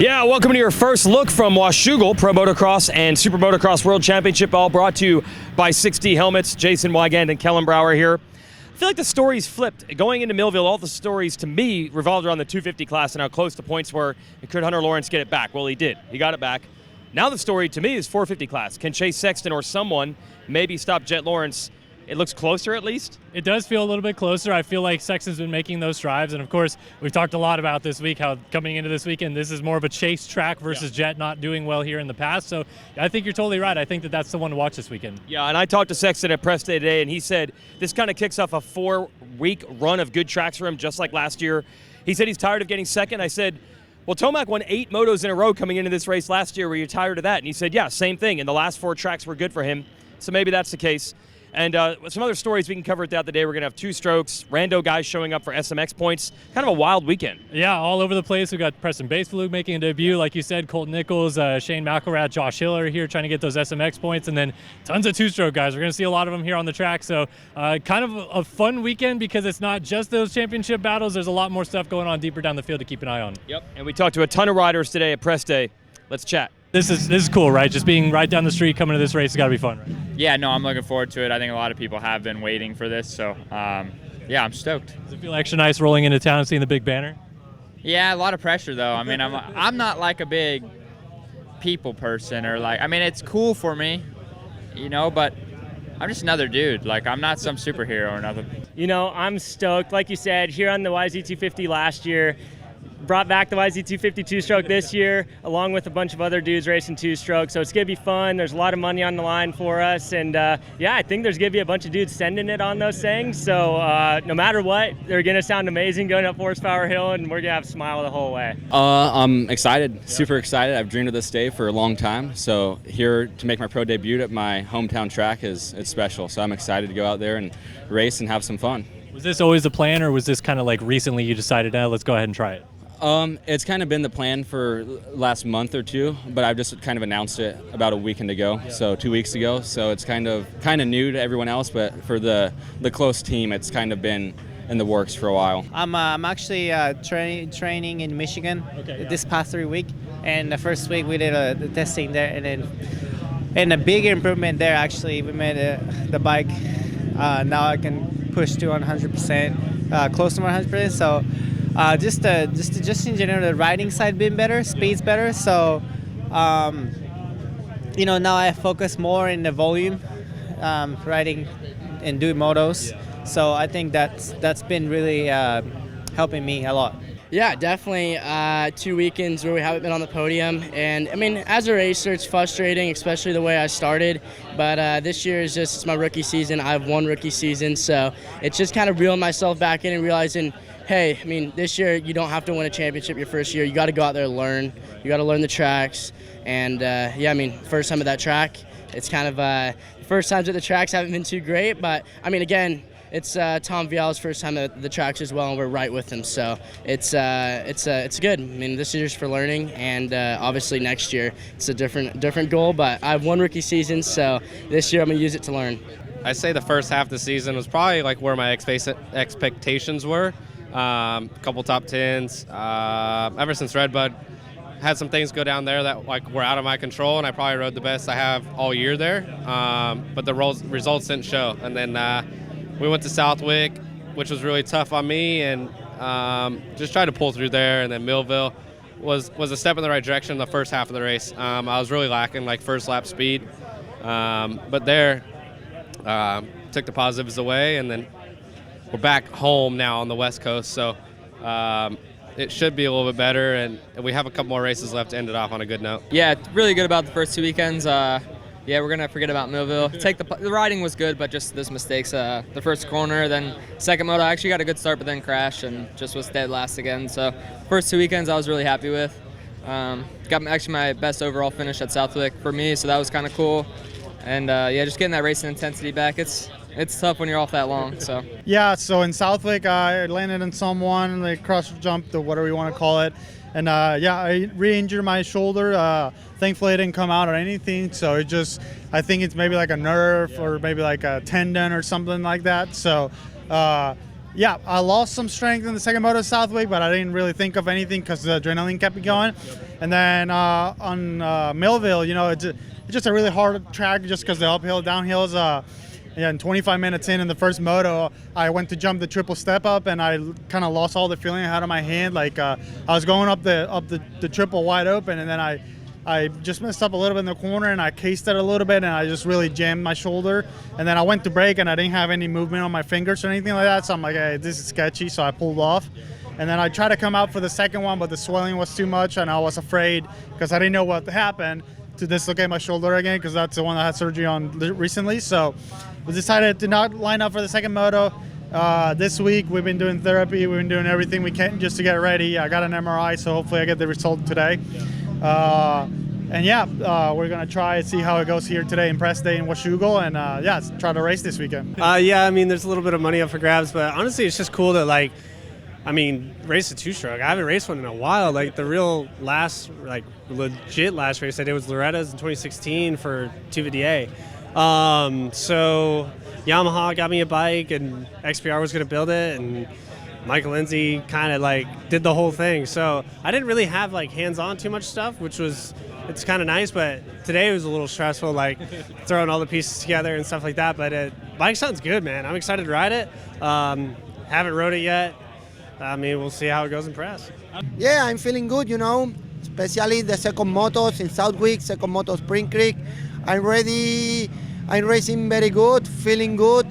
Yeah, welcome to your first look from Washougal Pro Motocross and Super Motocross World Championship, all brought to you by 60 Helmets. Jason Weigandt and Kellen Brauer here. I feel like the stories flipped. Going into Millville, all the stories to me revolved around the 250 class and how close the points were, and could Hunter Lawrence get it back? Well, he did. He got it back. Now the story to me is 450 class. Can Chase Sexton or someone maybe stop Jet Lawrence? It looks closer, at least. It does feel a little bit closer. I feel like Sexton's been making those strides, and of course, we've talked a lot about this week, how coming into this weekend, this is more of a chase track versus Jet not doing well here in the past. So I think you're totally right. I think that that's the one to watch this weekend. Yeah, and I talked to Sexton at press day today, and he said this kind of kicks off a 4-week run of good tracks for him, just like last year. He said he's tired of getting second. I said, well, Tomac won 8 motos in a row coming into this race last year. Were you tired of that? And he said, yeah, same thing. And the last 4 tracks were good for him. So maybe that's the case. And some other stories we can cover throughout the day. We're going to have 2 strokes, rando guys showing up for SMX points. Kind of a wild weekend. Yeah, all over the place. We've got Preston Boespflug making a debut. Like you said, Colt Nichols, Shane McElrath, Josh Hiller here trying to get those SMX points. And then tons of 2-stroke guys. We're going to see a lot of them here on the track. So kind of a fun weekend because it's not just those championship battles. There's a lot more stuff going on deeper down the field to keep an eye on. Yep, and we talked to a ton of riders today at press day. Let's chat. This is cool, right? Just being right down the street, coming to this race has got to be fun, right? Yeah, no, I'm looking forward to it. I think a lot of people have been waiting for this, so yeah, I'm stoked. Does it feel extra nice rolling into town and seeing the big banner? Yeah, a lot of pressure though. I mean, I'm not like a big people person or like. I mean, it's cool for me, you know, but I'm just another dude. Like, I'm not some superhero or nothing. You know, I'm stoked. Like you said, here on the YZ250 last year. Brought back the YZ250 2-stroke this year, along with a bunch of other dudes racing 2-stroke. So it's going to be fun. There's a lot of money on the line for us. And, yeah, I think there's going to be a bunch of dudes sending it on those things. So no matter what, they're going to sound amazing going up Horsepower Hill, and we're going to have a smile the whole way. I'm excited, super excited. I've dreamed of this day for a long time. So here to make my pro debut at my hometown track it's special. So I'm excited to go out there and race and have some fun. Was this always the plan, or was this kind of like recently you decided, let's go ahead and try it? It's kind of been the plan for last month or 2, but I've just kind of announced it about a weekend ago, so 2 weeks ago. So it's kind of new to everyone else, but for the close team, it's kind of been in the works for a while. I'm actually training in Michigan this past 3 weeks, and the first week we did the testing there, and a big improvement there. Actually, we made the bike. Now I can push to 100%, close to 100%. So. Just in general, the riding side being better, speed's better. So, you know, now I focus more in the volume, riding and doing motos. So I think that's been really helping me a lot. Yeah, definitely 2 weekends where we haven't been on the podium. And, I mean, as a racer, it's frustrating, especially the way I started. But this year is it's my rookie season. I have 1 rookie season. So it's just kind of reeling myself back in and realizing, hey, I mean, this year you don't have to win a championship your first year. You got to go out there and learn. You got to learn the tracks. And, yeah, I mean, first time at that track, it's kind of the first times at the tracks haven't been too great. But, I mean, again, it's Tom Vial's first time at the tracks as well, and we're right with him. So it's good. I mean, this year's for learning, and obviously next year it's a different goal. But I have 1 rookie season, so this year I'm going to use it to learn. I say the first half of the season was probably like where my expectations were. A couple top 10s. Ever since Redbud, had some things go down there that like were out of my control, and I probably rode the best I have all year there. But the results didn't show. And then we went to Southwick, which was really tough on me, and just tried to pull through there. And then Millville was a step in the right direction in the first half of the race. I was really lacking like first lap speed, but there took the positives away, and then we're back home now on the West Coast, so it should be a little bit better, and we have a couple more races left to end it off on a good note. Yeah, really good about the first 2 weekends. Yeah, we're going to forget about Millville. The riding was good, but just those mistakes. The first corner, then second moto, I actually got a good start, but then crashed and just was dead last again. So first 2 weekends I was really happy with. Got actually my best overall finish at Southwick for me, so that was kind of cool. And yeah, just getting that racing intensity back. It's tough when you're off that long. So yeah, so in Southwick I landed on someone, like cross jumped or whatever you want to call it, and yeah, I re-injured my shoulder. Thankfully it didn't come out or anything, so I think it's maybe like a nerve or maybe like a tendon or something like that. So Yeah, I lost some strength in the second moto Southwick, but I didn't really think of anything because the adrenaline kept me going. And then on Millville, you know, it's just a really hard track just because the uphill, downhills. And 25 minutes in the first moto, I went to jump the triple step up, and I kind of lost all the feeling I had in my hand. Like I was going up the triple wide open, and then I just messed up a little bit in the corner, and I cased it a little bit, and I just really jammed my shoulder. And then I went to brake, and I didn't have any movement on my fingers or anything like that. So I'm like, hey, this is sketchy. So I pulled off. And then I tried to come out for the second one, but the swelling was too much, and I was afraid because I didn't know what happened to dislocate my shoulder again, because that's the one I had surgery on recently. So we decided to not line up for the second moto. This week we've been doing therapy, we've been doing everything we can just to get ready. I got an MRI, so hopefully I get the result today. We're gonna try and see how it goes here today in press day in Washougal, and try to race this weekend. I mean, there's a little bit of money up for grabs, but honestly, it's just cool to race a two-stroke. I haven't raced one in a while. Like the real last, legit last race I did was Loretta's in 2016 for 250A. So Yamaha got me a bike, and XPR was gonna build it, and Michael Lindsay kind of did the whole thing. So I didn't really have hands-on too much stuff, it's kind of nice, but today it was a little stressful, throwing all the pieces together and stuff like that. But bike sounds good, man. I'm excited to ride it. Haven't rode it yet. I mean, we'll see how it goes in press. Yeah, I'm feeling good, you know, especially the second motos in Southwick, second moto Spring Creek. I'm ready. I'm racing very good, feeling good.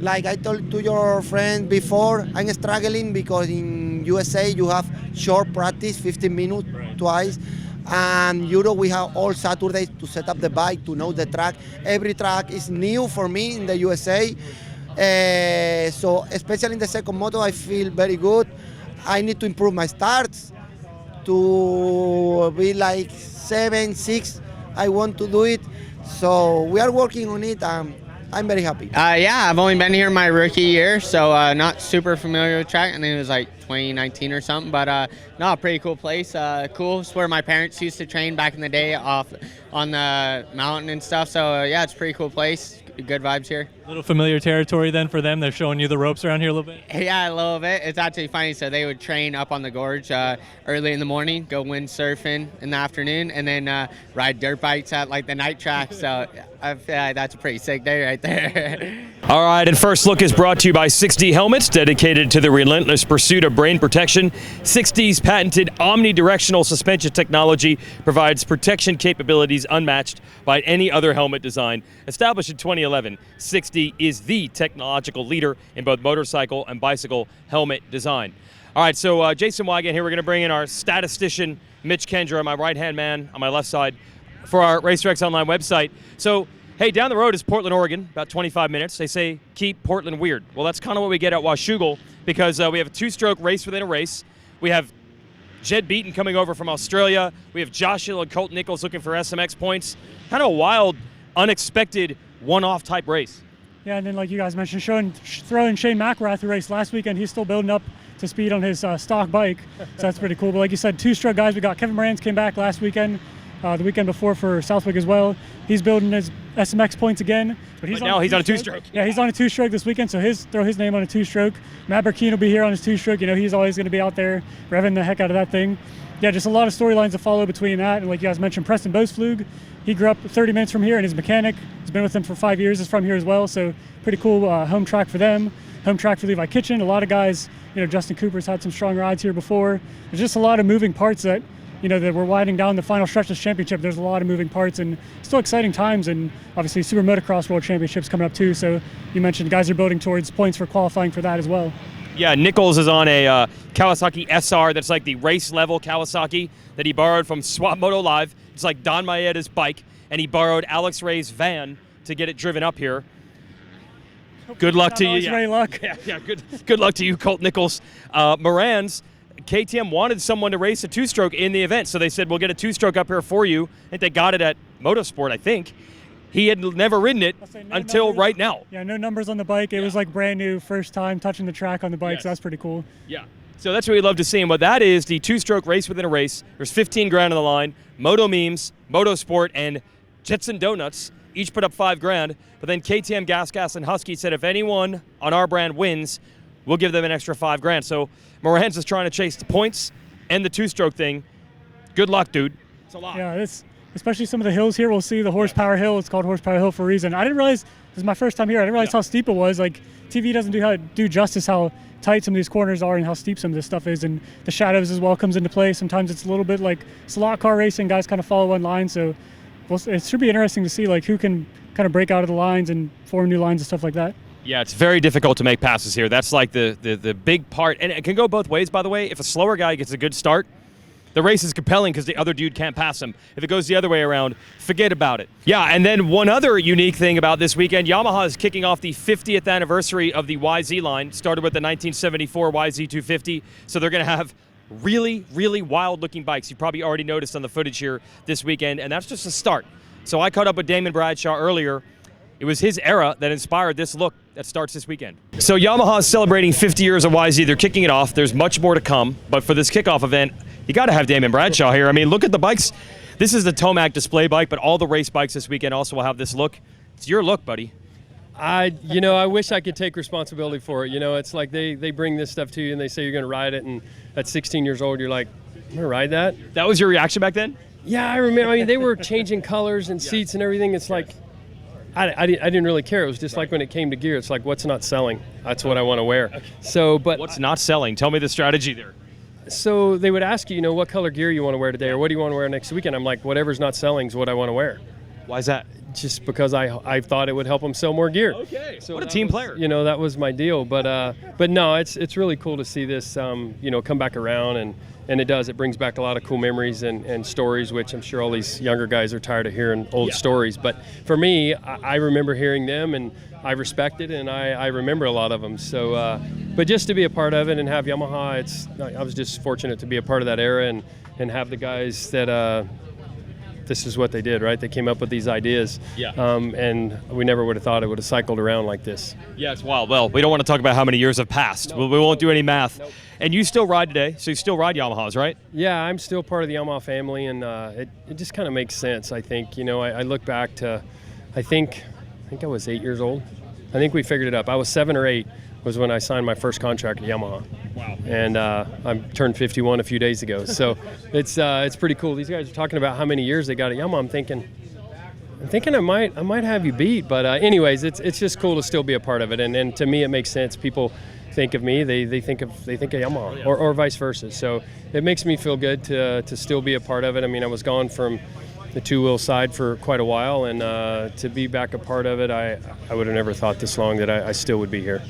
Like I told to your friend before, I'm struggling because in USA you have short practice, 15 minutes twice. And Europe we have all Saturdays to set up the bike, to know the track. Every track is new for me in the USA. So especially in the second moto, I feel very good. I need to improve my starts to be 7, 6. I want to do it. So we are working on it. I'm very happy. I've only been here my rookie year, so not super familiar with track. I think it was 2019 or something, but no, pretty cool place. Cool. It's where my parents used to train back in the day off on the mountain and stuff. So yeah, it's a pretty cool place. Good vibes here. A little familiar territory then for them. They're showing you the ropes around here a little bit. Yeah, a little bit. It's actually funny. So they would train up on the gorge early in the morning, go windsurfing in the afternoon, and then ride dirt bikes at the night track. So I feel like that's a pretty sick day right there. All right, and First Look is brought to you by 6D Helmets, dedicated to the relentless pursuit of brain protection. 6D's patented Omni-Directional Suspension technology provides protection capabilities unmatched by any other helmet design. Established in 2011, 6D is the technological leader in both motorcycle and bicycle helmet design. All right, so Jason Weigandt here. We're going to bring in our statistician, Mitch Kendra, my right-hand man on my left side, for our RaceRx Online website. So, hey, down the road is Portland, Oregon, about 25 minutes. They say, keep Portland weird. Well, that's kind of what we get at Washougal, because we have a two-stroke race within a race. We have Jed Beaton coming over from Australia. We have Josh Hill and Colt Nichols looking for SMX points. Kind of a wild, unexpected, one-off type race. Yeah, and then like you guys mentioned, throwing Shane McElrath the race last weekend. He's still building up to speed on his stock bike, so that's pretty cool. But like you said, two-stroke guys. We got Kevin Moranz came back last weekend. The weekend before for Southwick as well. He's building his SMX points again. But he's on a two-stroke. Yeah, he's on a two-stroke this weekend, so throw his name on a two-stroke. Matt Burkeen will be here on his two-stroke. You know, he's always going to be out there revving the heck out of that thing. Yeah, just a lot of storylines to follow between that. And like you guys mentioned, Preston Boespflug, he grew up 30 minutes from here, and his mechanic has been with them for 5 years, is from here as well. So pretty cool home track for them. Home track for Levi Kitchen. A lot of guys, Justin Cooper's had some strong rides here before. There's just a lot of moving parts that that we're winding down the final stretch of this championship. There's a lot of moving parts and still exciting times, and obviously Super Motocross World Championships coming up too. So you mentioned guys are building towards points for qualifying for that as well. Yeah, Nichols is on a Kawasaki SR that's like the race level Kawasaki that he borrowed from Swap Moto Live. It's like Don Maeda's bike, and he borrowed Alex Ray's van to get it driven up here. Good luck to you. Yeah. Luck. Yeah, good luck to you, Colt Nichols. Moranz, KTM wanted someone to race a two-stroke in the event, so they said, we'll get a two-stroke up here for you. I think they got it at Motorsport, I think. He had never ridden it until numbers, right now. Yeah, no numbers on the bike. It was like brand new, first time touching the track on the bike, so that's pretty cool. Yeah, so that's what we'd love to see. And what that is, the two-stroke race within a race. There's 15 grand on the line. Moto Memes, Motorsport, and Jetson Donuts each put up 5 grand. But then KTM, Gas, and Husky said if anyone on our brand wins, we'll give them an extra $5,000. So Moran's is trying to chase the points and the two-stroke thing. Good luck, dude. It's a lot. Yeah, especially some of the hills here. We'll see the Horsepower Hill. It's called Horsepower Hill for a reason. I didn't realize, this is my first time here, I didn't realize how steep it was. Like, TV doesn't do justice how tight some of these corners are and how steep some of this stuff is. And the shadows as well comes into play. Sometimes it's a little bit like slot car racing. Guys kind of follow one line. So it should be interesting to see like who can kind of break out of the lines and form new lines and stuff like that. Yeah, it's very difficult to make passes here. That's like the big part. And it can go both ways, by the way. If a slower guy gets a good start, the race is compelling because the other dude can't pass him. If it goes the other way around, forget about it. Yeah, and then one other unique thing about this weekend, Yamaha is kicking off the 50th anniversary of the YZ line. Started with the 1974 YZ250, so they're going to have really, really wild-looking bikes. You probably already noticed on the footage here this weekend, and that's just a start. So I caught up with Damon Bradshaw earlier. It was his era that inspired this look that starts this weekend. So Yamaha is celebrating 50 years of YZ. They're kicking it off. There's much more to come, but for this kickoff event, you got to have Damon Bradshaw here. I mean, look at the bikes. This is the Tomac display bike, but all the race bikes this weekend also will have this look. It's your look, buddy. I wish I could take responsibility for it. It's like they bring this stuff to you and they say you're going to ride it, and at 16 years old, you're like, I'm going to ride that? That was your reaction back then? Yeah, I remember. I mean, they were changing colors and seats and everything. It's like, I didn't really care. It was just like when it came to gear, it's like, what's not selling? That's what I want to wear. Okay. So, but what's not selling? Tell me the strategy there. So they would ask you, what color gear you want to wear today, or what do you want to wear next weekend? I'm like, whatever's not selling is what I want to wear. Why is that? Just because I thought it would help them sell more gear. Okay. So what a team player. That was my deal. But no, it's really cool to see this, come back around, and it does. It brings back a lot of cool memories and stories, which I'm sure all these younger guys are tired of hearing old stories. But for me, I remember hearing them, and I respect it, and I remember a lot of them. So, but just to be a part of it and have Yamaha, I was just fortunate to be a part of that era and have the guys that this is what they did, right? They came up with these ideas. Yeah. And we never would have thought it would have cycled around like this. Yeah, it's wild. Well, we don't want to talk about how many years have passed. Nope. We won't do any math. Nope. And you still ride today, so you still ride Yamahas, right? Yeah, I'm still part of the Yamaha family, and it just kind of makes sense, I think. I look back to, I think I was 8 years old. I think we figured it up. I was 7 or 8 was when I signed my first contract at Yamaha. Wow. And I turned 51 a few days ago. So it's pretty cool. These guys are talking about how many years they got at Yamaha. I'm thinking I might have you beat. But anyways, it's just cool to still be a part of it. And to me, it makes sense. People think of me, they think of Yamaha, or vice versa. So it makes me feel good to still be a part of it. I mean, I was gone from the two-wheel side for quite a while, and to be back a part of it, I would have never thought this long that I still would be here.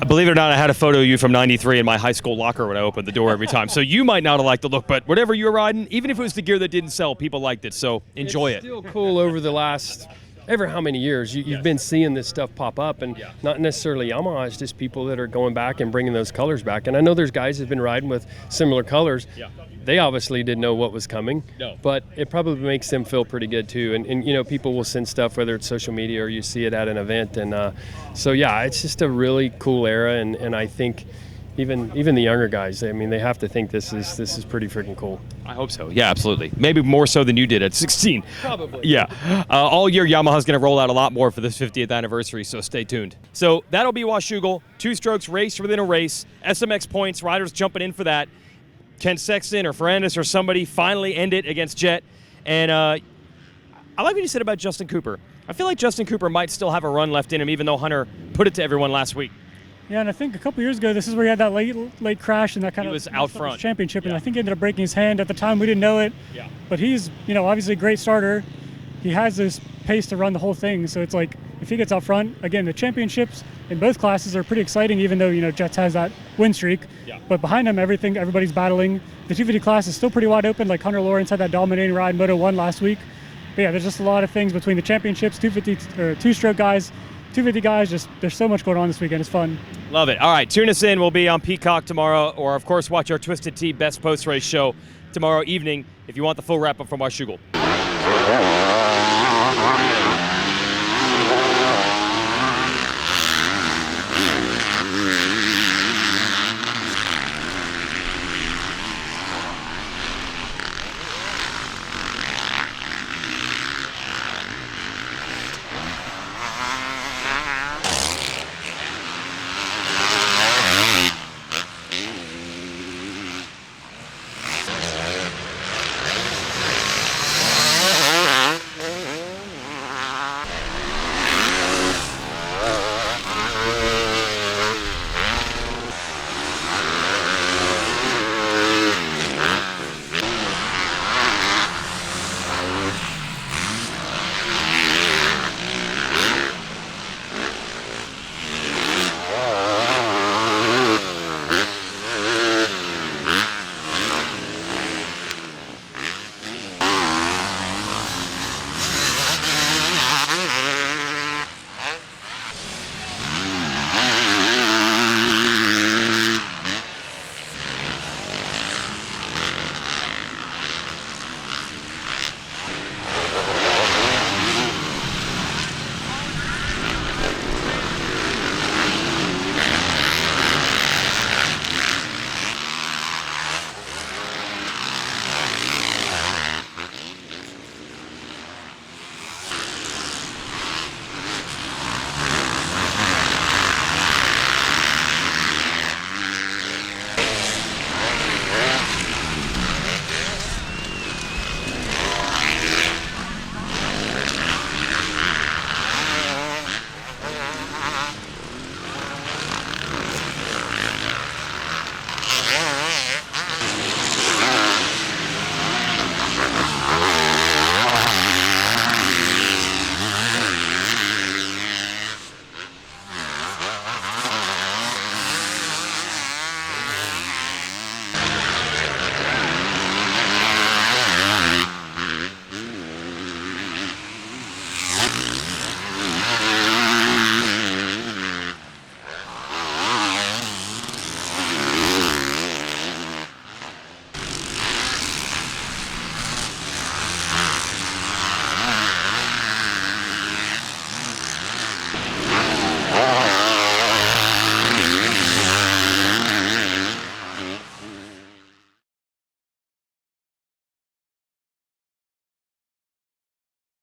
Believe it or not, I had a photo of you from '93 in my high school locker when I opened the door every time. So you might not have liked the look, but whatever you were riding, even if it was the gear that didn't sell, people liked it. So enjoy it. It's still cool over the last ever how many years you've been seeing this stuff pop up, and not necessarily Yamaha, it's just people that are going back and bringing those colors back. And I know there's guys who've been riding with similar colors. Yeah. They obviously didn't know what was coming, but it probably makes them feel pretty good too. And people will send stuff, whether it's social media or you see it at an event. And so yeah, it's just a really cool era. And I think even the younger guys, I mean, they have to think this is pretty freaking cool. I hope so. Yeah, absolutely. Maybe more so than you did at 16. Probably. Yeah. All year, Yamaha's going to roll out a lot more for this 50th anniversary, so stay tuned. So that'll be Washougal. 2 strokes race within a race. SMX points, riders jumping in for that. Ken Sexton or Ferrandis or somebody finally end it against Jet. And I like what you said about Justin Cooper. I feel like Justin Cooper might still have a run left in him, even though Hunter put it to everyone last week. Yeah, and I think a couple years ago, this is where he had that late crash and that kind he of was out front championship, and I think he ended up breaking his hand. At the time, we didn't know it. Yeah. But he's, obviously a great starter. He has this pace to run the whole thing. So it's like if he gets out front, again, the championships in both classes are pretty exciting, even though Jets has that win streak. Yeah. But behind him, everybody's battling. The 250 class is still pretty wide open. Like Hunter Lawrence had that dominating ride, Moto 1 last week. But yeah, there's just a lot of things between the championships, 250 or 2-stroke guys, 250 guys. Just there's so much going on this weekend. It's fun. Love it. All right, tune us in. We'll be on Peacock tomorrow, or of course watch our Twisted Tea Best Post Race show tomorrow evening if you want the full wrap up from Washougal.